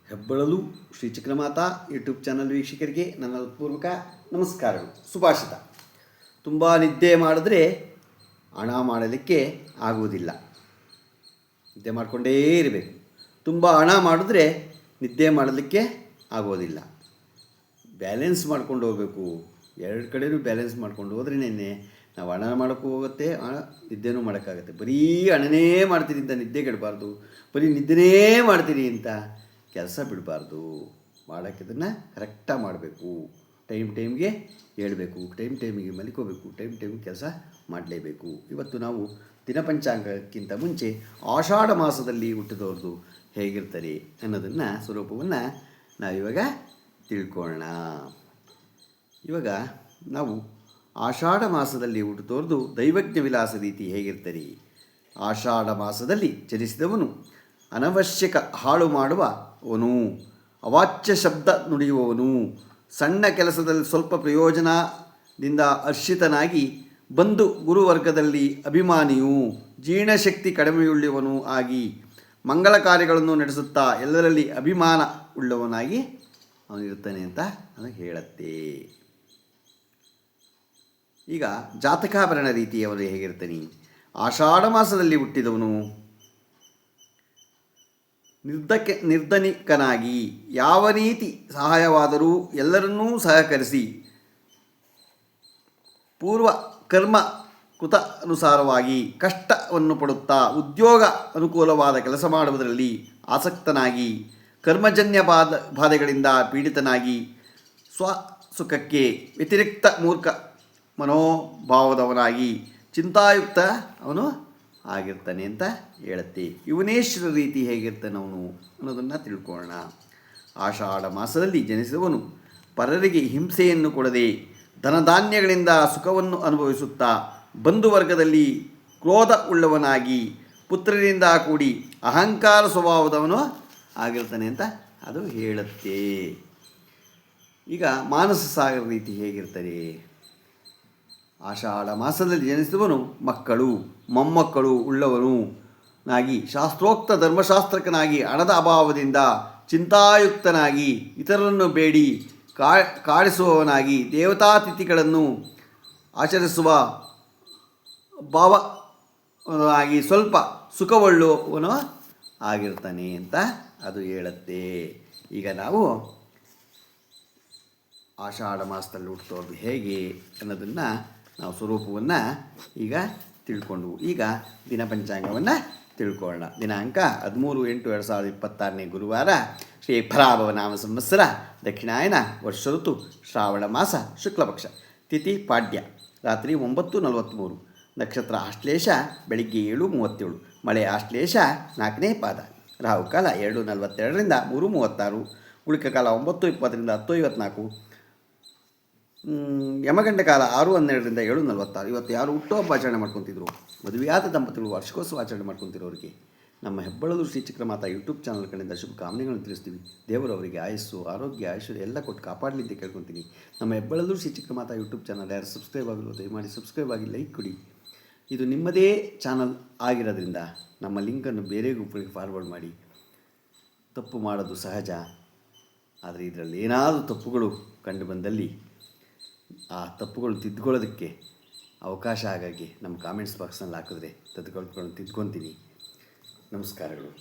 ಹೆಬ್ಬಳಲು Shri Chakramata YouTube channel ವೀಕ್ಷಕರಿಗೆ ನನ್ನ ಹೃತ್ಪೂರ್ವಕ ನಮಸ್ಕಾರಗಳು. ಸುಭಾಷಿತ: ತುಂಬ ನಿದ್ದೆ ಮಾಡಿದ್ರೆ ಹಣ ಮಾಡಲಿಕ್ಕೆ ಆಗುವುದಿಲ್ಲ. ನಿದ್ದೆ ಮಾಡಿಕೊಂಡೇ ಇರಬೇಕು. ತುಂಬ ಹಣ ಮಾಡಿದ್ರೆ ನಿದ್ದೆ ಮಾಡಲಿಕ್ಕೆ ಆಗೋದಿಲ್ಲ. ಬ್ಯಾಲೆನ್ಸ್ ಮಾಡ್ಕೊಂಡು ಹೋಗಬೇಕು. ಎರಡು ಕಡೆಯೂ ಬ್ಯಾಲೆನ್ಸ್ ಮಾಡ್ಕೊಂಡು ಹೋದ್ರೇನೆ ನಾವು ಹಣ ಮಾಡೋಕ್ಕೂ ಹೋಗುತ್ತೆ, ನಿದ್ದೆನೂ ಮಾಡೋಕ್ಕಾಗತ್ತೆ. ಬರೀ ಹಣನೇ ಮಾಡ್ತೀನಿ ಅಂತ ನಿದ್ದೆ ಕೆಡಬಾರ್ದು, ಬರೀ ನಿದ್ದೆನೇ ಮಾಡ್ತೀನಿ ಅಂತ ಕೆಲಸ ಬಿಡಬಾರ್ದು. ಮಾಡೋಕ್ಕಿದನ್ನು ಕರೆಕ್ಟಾಗಿ ಮಾಡಬೇಕು. ಟೈಮ್ಗೆ ಹೇಳಬೇಕು, ಟೈಮಿಗೆ ಮಲಿಕೋಬೇಕು, ಟೈಮಿಗೆ ಕೆಲಸ ಮಾಡಲೇಬೇಕು. ಇವತ್ತು ನಾವು ದಿನಪಂಚಾಂಗಕ್ಕಿಂತ ಮುಂಚೆ ಆಷಾಢ ಮಾಸದಲ್ಲಿ ಹುಟ್ಟಿದವ್ರದ್ದು ಹೇಗಿರ್ತಾರೆ ಅನ್ನೋದನ್ನು ಸ್ವರೂಪವನ್ನು ನಾವಿವಾಗ ತಿಳ್ಕೊಳ್ಳೋಣ. ಇವಾಗ ನಾವು ಆಷಾಢ ಮಾಸದಲ್ಲಿ ಹುಟ್ಟಿದವ್ರದ್ದು ದೈವಜ್ಞ ವಿಲಾಸ ರೀತಿ ಹೇಗಿರ್ತಾರೆ. ಆಷಾಢ ಮಾಸದಲ್ಲಿ ಜನಿಸಿದವನು ಅನವಶ್ಯಕ ಹಾಳು ಮಾಡುವವನು, ಅವಾಚ್ಯ ಶಬ್ದ ನುಡಿಯುವವನು, ಸಣ್ಣ ಕೆಲಸದಲ್ಲಿ ಸ್ವಲ್ಪ ಪ್ರಯೋಜನದಿಂದ ಹರ್ಷಿತನಾಗಿ ಬಂದು ಗುರುವರ್ಗದಲ್ಲಿ ಅಭಿಮಾನಿಯು, ಜೀರ್ಣಶಕ್ತಿ ಕಡಿಮೆಯುಳ್ಳವನು ಆಗಿ ಮಂಗಳ ಕಾರ್ಯಗಳನ್ನು ನಡೆಸುತ್ತಾ ಎಲ್ಲರಲ್ಲಿ ಅಭಿಮಾನ ಉಳ್ಳವನಾಗಿ ಅವನಿರ್ತಾನೆ ಅಂತ ನನಗೆ ಹೇಳುತ್ತೆ. ಈಗ ಜಾತಕಾಭರಣ ರೀತಿಯವರು ಹೇಗಿರ್ತಾನೆ. ಆಷಾಢ ಮಾಸದಲ್ಲಿ ಹುಟ್ಟಿದವನು ನಿರ್ಧನಿಕನಾಗಿ ಯಾವ ರೀತಿ ಸಹಾಯವಾದರೂ ಎಲ್ಲರನ್ನೂ ಸಹಕರಿಸಿ ಪೂರ್ವ ಕರ್ಮ ಕೃತ ಅನುಸಾರವಾಗಿ ಕಷ್ಟವನ್ನು ಪಡುತ್ತಾ ಉದ್ಯೋಗ ಅನುಕೂಲವಾದ ಕೆಲಸ ಮಾಡುವುದರಲ್ಲಿ ಆಸಕ್ತನಾಗಿ ಕರ್ಮಜನ್ಯ ಬಾಧೆಗಳಿಂದ ಪೀಡಿತನಾಗಿ ಸ್ವಸುಖಕ್ಕೆ ವ್ಯತಿರಿಕ್ತ ಮೂರ್ಖ ಮನೋಭಾವದವನಾಗಿ ಚಿಂತಾಯುಕ್ತ ಅವನು ಆಗಿರ್ತಾನೆ ಅಂತ ಹೇಳುತ್ತೆ. ಯುವನೇಶ್ವರ ರೀತಿ ಹೇಗಿರ್ತಾನೆ ಅವನು ಅನ್ನೋದನ್ನು ತಿಳ್ಕೊಳ್ಳೋಣ. ಆಷಾಢ ಮಾಸದಲ್ಲಿ ಜನಿಸಿದವನು ಪರರಿಗೆ ಹಿಂಸೆಯನ್ನು ಕೊಡದೆ ಧನಧಾನ್ಯಗಳಿಂದ ಸುಖವನ್ನು ಅನುಭವಿಸುತ್ತಾ ಬಂಧುವರ್ಗದಲ್ಲಿ ಕ್ರೋಧ ಉಳ್ಳವನಾಗಿ ಪುತ್ರರಿಂದ ಕೂಡಿ ಅಹಂಕಾರ ಸ್ವಭಾವದವನು ಆಗಿರ್ತಾನೆ ಅಂತ ಅದು ಹೇಳುತ್ತೆ. ಈಗ ಮಾನಸ ಸಾಗರ ರೀತಿ ಹೇಗಿರ್ತಾರೆ. ಆಷಾಢ ಮಾಸದಲ್ಲಿ ಜನಿಸಿದವನು ಮಕ್ಕಳು ಮೊಮ್ಮಕ್ಕಳು ಉಳ್ಳವನಾಗಿ ಶಾಸ್ತ್ರೋಕ್ತ ಧರ್ಮಶಾಸ್ತ್ರಕನಾಗಿ ಹಣದ ಅಭಾವದಿಂದ ಚಿಂತಾಯುಕ್ತನಾಗಿ ಇತರರನ್ನು ಬೇಡಿ ಕಾಡಿಸುವವನಾಗಿ ದೇವತಾತಿಥಿಗಳನ್ನು ಆಚರಿಸುವ ಭಾವನಾಗಿ ಸ್ವಲ್ಪ ಸುಖವುಳ್ಳವನು ಆಗಿರ್ತಾನೆ ಅಂತ ಅದು ಹೇಳುತ್ತೆ. ಈಗ ನಾವು ಆಷಾಢ ಮಾಸದಲ್ಲಿ ಹುಟ್ಟೋದು ಹೇಗೆ ಅನ್ನೋದನ್ನು ನಾವು ಸ್ವರೂಪವನ್ನು ಈಗ ತಿಳ್ಕೊಂಡು ಈಗ ದಿನ ಪಂಚಾಂಗವನ್ನು ತಿಳ್ಕೊಳ್ಳೋಣ. ದಿನಾಂಕ 13/8/2026 ಗುರುವಾರ, ಶ್ರೀ ಫಲಾಭವ ನಾಮ ಸಂವತ್ಸರ, ದಕ್ಷಿಣಾಯನ, ವರ್ಷ ಋತು ಶ್ರಾವಣ ಮಾಸ, ಶುಕ್ಲಪಕ್ಷ, ತಿಥಿ ಪಾಡ್ಯ, ರಾತ್ರಿ 9:43, ನಕ್ಷತ್ರ ಆಶ್ಲೇಷ, ಬೆಳಿಗ್ಗೆ 7:37, ಮಳೆ ಆಶ್ಲೇಷ 4ನೇ ಪಾದ, ರಾಹುಕಾಲ 2:42ರಿಂದ 3:36, ಉಳಿಕ ಕಾಲ 9:20ರಿಂದ 10:54, ಯಮಗಂಡ ಕಾಲ 6:12ರಿಂದ 7:46. ಇವತ್ತು ಯಾರು ಹುಟ್ಟುಹಬ್ಬ ಆಚರಣೆ ಮಾಡ್ಕೊತಿದ್ರು, ಮದುವೆಯಾದ ದಂಪತಿಗಳು ವಾರ್ಷಿಕೋತ್ಸವ ಆಚರಣೆ ಮಾಡ್ಕೊತಿರೋರಿಗೆ ನಮ್ಮ ಹೆಬ್ಬಳಲು ಶ್ರೀ ಚಕ್ರಮಾತಾ ಯೂಟ್ಯೂಬ್ ಚಾನಲ್ ಕಡೆಯಿಂದ ಶುಭಕಾಮನೆಗಳನ್ನು ತಿಳಿಸ್ತೀವಿ. ದೇವರು ಅವರಿಗೆ ಆಯಸ್ಸು, ಆರೋಗ್ಯ, ಐಶ್ವರ್ಯ ಎಲ್ಲ ಕೊಟ್ಟು ಕಾಪಾಡಲಿ ಅಂತ ಕೇಳ್ಕೊತೀನಿ. ನಮ್ಮ ಹೆಬ್ಬಳಲು ಶ್ರೀ ಚಕ್ರಮಾತಾ ಯೂಟ್ಯೂಬ್ ಚಾನಲ್ ಯಾರು ಸಬ್ಸ್ಕ್ರೈಬ್ ಆಗಲು ದಯಮಾಡಿ ಸಬ್ಸ್ಕ್ರೈಬ್ ಆಗಿ ಲೈಕ್ ಕೊಡಿ. ಇದು ನಿಮ್ಮದೇ ಚಾನಲ್ ಆಗಿರೋದ್ರಿಂದ ನಮ್ಮ ಲಿಂಕನ್ನು ಬೇರೆ ಗ್ರೂಪ್ಗಳಿಗೆ ಫಾರ್ವರ್ಡ್ ಮಾಡಿ. ತಪ್ಪು ಮಾಡೋದು ಸಹಜ, ಆದರೆ ಇದರಲ್ಲಿ ಏನಾದರೂ ತಪ್ಪುಗಳು ಕಂಡು ಬಂದಲ್ಲಿ ಆ ತಪ್ಪುಗಳು ತಿದ್ದುಕೊಳ್ಳೋದಕ್ಕೆ ಅವಕಾಶ ಆಗಾಗಿ ನಮ್ಮ ಕಾಮೆಂಟ್ಸ್ ಬಾಕ್ಸ್ನಲ್ಲಿ ಹಾಕಿದ್ರೆ ತಿದ್ಕೊಳ್ತೀನಿ. ನಮಸ್ಕಾರಗಳು.